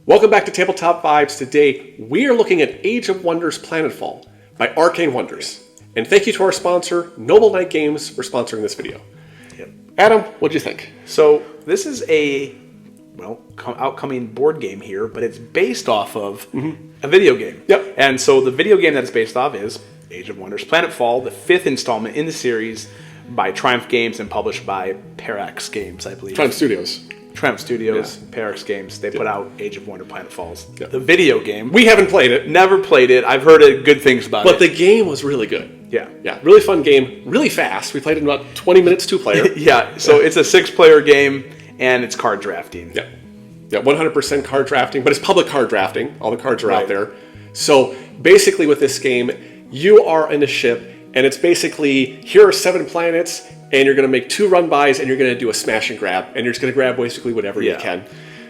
Welcome back to Tabletop Vibes. Today, we are looking at Age of Wonders Planetfall by Arcane Wonders. And thank you to our sponsor, Noble Knight Games, for sponsoring this video. Yep. Adam, what'd you think? So this is a, outcoming board game here, but it's based off of a video game. Yep. And so the video game that it's based off is Age of Wonders Planetfall, the 5th installment in the series by Triumph Games and published by Parax Games, I believe. Triumph Studios. Triumph Studios, Parax Games, they put out Age of Wonder Planetfalls. Yep. The video game. We haven't played it. Never played it. I've heard good things about it. But the game was really good. Yeah. Yeah, really fun game, really fast. We played it in about 20 minutes, 2-player. So it's a 6-player game, and it's card drafting. Yeah. Yeah, 100% card drafting, but it's public card drafting. All the cards are out there. So basically with this game, you are in a ship, and it's basically, here are 7 planets, and you're going to make 2 run-bys, and you're going to do a smash and grab, and you're just going to grab basically whatever you can.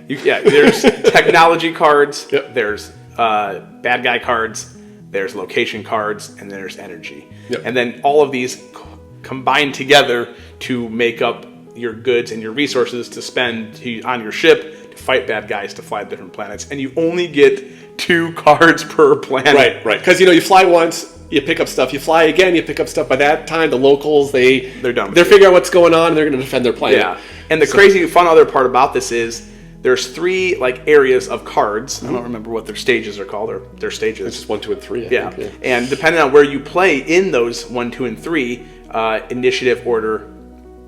There's technology cards, Yep. there's bad guy cards, there's location cards, and there's energy. Yep. And then all of these combine together to make up your goods and your resources to spend on your ship to fight bad guys, to fly to different planets. And you only get 2 cards per planet. Right. Because, you fly once, you pick up stuff. You fly again, you pick up stuff. By that time, the locals, they're done. They're figuring out what's going on, and they're going to defend their planet. Yeah. And the crazy, fun other part about this is there's 3 areas of cards. I don't remember what their stages are called. Or their stages. It's just 1, 2, and 3. I think. Yeah. And depending on where you play in those 1, 2, and 3, initiative order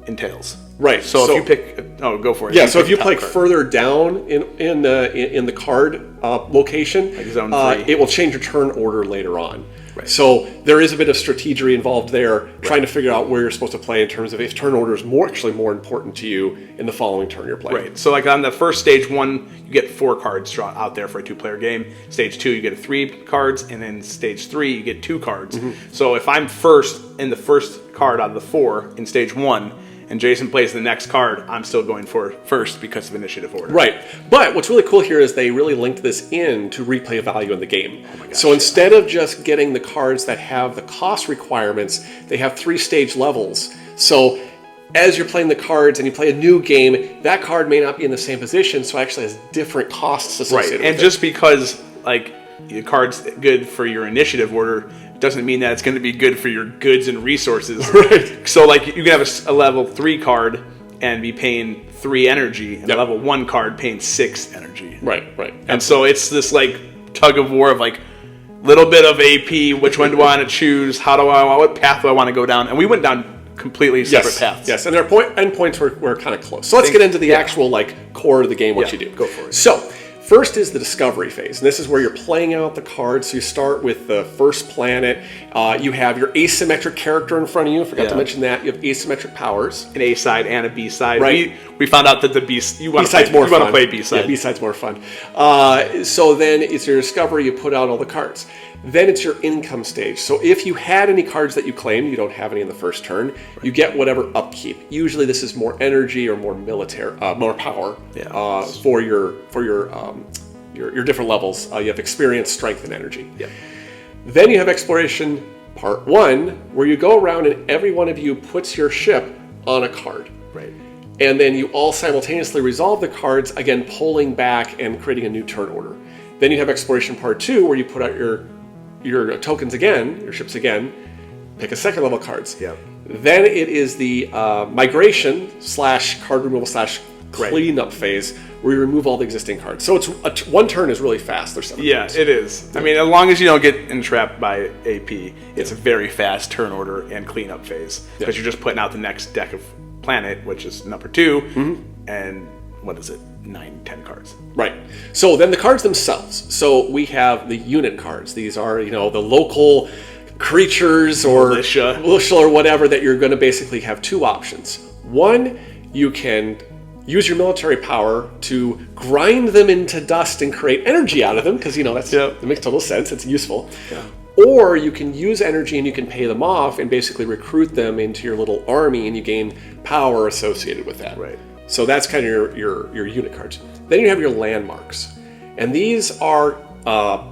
entails. Right. So if you pick, go for it. Yeah. So if you play further down in the card location, like zone 3, it will change your turn order later on. Right. So there is a bit of strategy involved there, trying to figure out where you're supposed to play in terms of if turn order is more important to you in the following turn you're playing. Right. So on the first stage 1, you get 4 cards drawn out there for a 2-player game. Stage 2, you get 3 cards, and then stage 3, you get 2 cards. So if I'm first in the first card out of the 4 in stage 1, and Jason plays the next card, I'm still going for first because of initiative order. Right. But what's really cool here is they really linked this in to replay value in the game. Oh my gosh, so instead of just getting the cards that have the cost requirements, they have 3 stage levels. So as you're playing the cards and you play a new game, that card may not be in the same position, so it actually has different costs associated with it. And just because the card's good for your initiative order doesn't mean that it's going to be good for your goods and resources. Right. So you can have a level 3 card and be paying 3 energy, and a level 1 card paying 6 energy. Right. And so it's this tug of war of little bit of AP, which one do I want to choose? What path do I want to go down? And we went down completely separate paths. Yes, and their endpoints were kind of close. So let's get into the actual core of the game, what you do. Go for it. So first is the discovery phase, and this is where you're playing out the cards. So you start with the first planet. You have your asymmetric character in front of you. I forgot to mention that. You have asymmetric powers. An A side and a B side. Right. We found out that the you want B-side's more fun. You want to play B side. Yeah, B side's more fun. So then it's your discovery. You put out all the cards. Then it's your income stage. So if you had any cards that you claimed, you don't have any in the first turn, you get whatever upkeep. Usually this is more energy or more military, more power for your different levels. You have experience, strength, and energy. Yeah. Then you have exploration part 1, where you go around and every one of you puts your ship on a card. Right. And then you all simultaneously resolve the cards, again pulling back and creating a new turn order. Then you have exploration part 2, where you put out your tokens again, your ships again, pick a second level cards. Yeah. Then it is the migration / card removal / cleanup phase, where you remove all the existing cards. So it's 1 turn is really fast. There's 7 turns. It is. I mean, as long as you don't get entrapped by AP, it's a very fast turn order and cleanup phase, because you're just putting out the next deck of planet, which is number 2, and what is it? 9, 10 cards. Right. So then the cards themselves. So we have the unit cards. These are, the local creatures or militia or whatever that you're going to basically have 2 options. 1, you can use your military power to grind them into dust and create energy out of them, because, that makes total sense. It's useful. Yeah. Or you can use energy and you can pay them off and basically recruit them into your little army, and you gain power associated with that. Right. So that's kind of your unit cards. Then you have your landmarks. And these are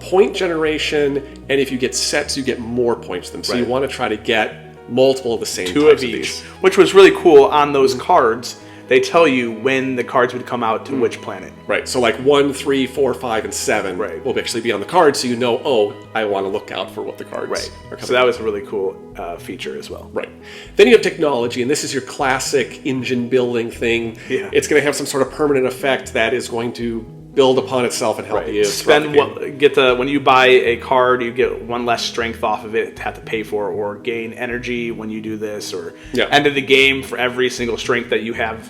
point generation, and if you get sets, you get more points than them. So you want to try to get multiple of the same 2 of each. Which was really cool on those cards. they tell you when the cards would come out to which planet. Right. So like 1, 3, 4, 5, and 7 will actually be on the card, so you know, oh, I want to look out for what the cards are coming. So that was a really cool feature as well. Right. Then you have technology, and this is your classic engine building thing. Yeah. It's going to have some sort of permanent effect that is going to build upon itself and help you. When you buy a card, you get one less strength off of it to have to pay for, or gain energy when you do this, or end of the game for every single strength that you have,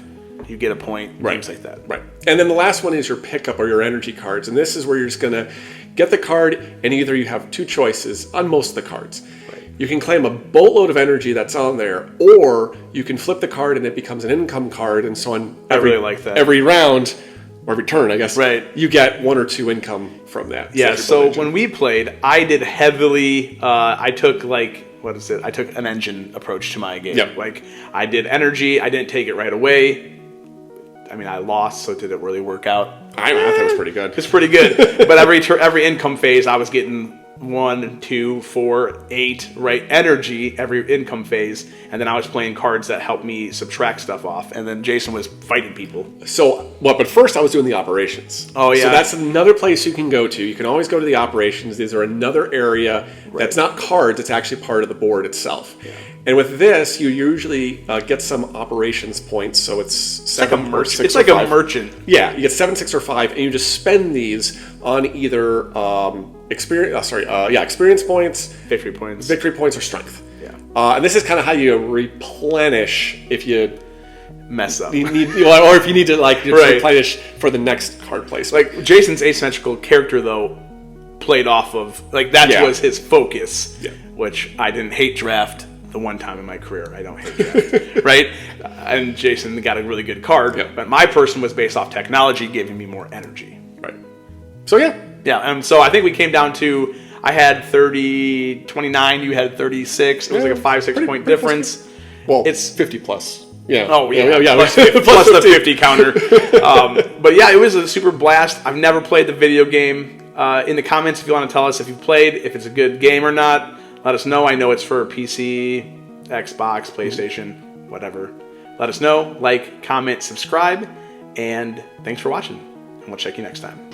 you get a point. Things like that. Right. And then the last one is your pickup or your energy cards, and this is where you're just going to get the card, and either you have two choices on most of the cards. You can claim a boatload of energy that's on there, or you can flip the card and it becomes an income card, and so on really like that. Every round, or every turn, I guess, you get 1 or 2 income from that. Yeah, so when we played, I did heavily, I took I took an engine approach to my game. Yep. Like, I did energy, I didn't take it right away. I mean, I lost, so did it really work out? I thought it was pretty good. It's pretty good. But every income phase, I was getting 1, 2, 4, 8, energy every income phase, and then I was playing cards that helped me subtract stuff off, and then Jason was fighting people. So, but first I was doing the operations. Oh yeah. So that's another place you can go to. You can always go to the operations. These are another area that's not cards, it's actually part of the board itself. Yeah. And with this, you usually get some operations points, so it's like a merchant. It's like a merchant. Yeah, you get 7, 6, or 5, and you just spend these on either experience points, victory points, or strength. Yeah. And this is kind of how you replenish if you mess up, or if you need to replenish for the next card placement. Like Jason's asymmetrical character, though, played off of that was his focus, which I didn't hate draft. The one time in my career, I don't hate draft, right? And Jason got a really good card, but my person was based off technology, giving me more energy. Right. So and so I think we came down to, I had 29, you had 36. It was like a 5-6 point difference. Well, it's 50 plus. Yeah. Oh yeah. Plus the 50 counter. But yeah, it was a super blast. I've never played the video game. In the comments, if you want to tell us if you played, if it's a good game or not. Let us know. I know it's for PC, Xbox, PlayStation, whatever. Let us know. Like, comment, subscribe, and thanks for watching. And we'll check you next time.